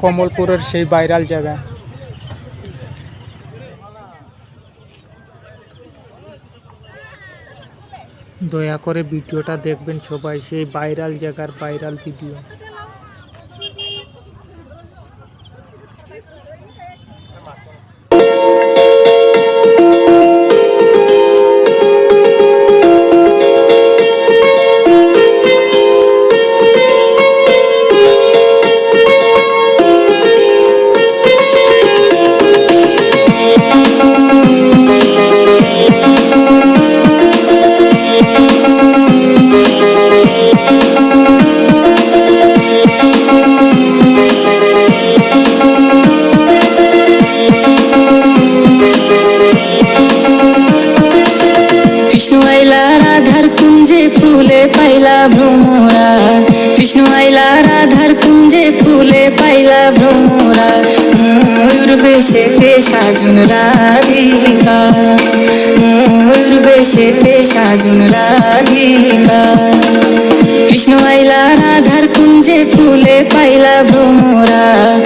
কমলপুরের সেই ভাইরাল জায়গা। দয়া করে ভিডিওটা দেখবেন সবাই, সেই ভাইরাল জায়গার ভাইরাল ভিডিও। কৃষ্ণ আইলা রাধার কুঞ্জে ফুলে পাইলা ভ্রমরা, কৃষ্ণ আইলা রাধার কুঞ্জে ফুলে পাইলা ভ্রমরা। ময়ূর বেশেতে সাজুন রাধিকা, ময়ূর বেশেতে সাজুন রাধিকা। কৃষ্ণ আইলা রাধার কুঞ্জে ফুলে পাইলা ভ্রমরা।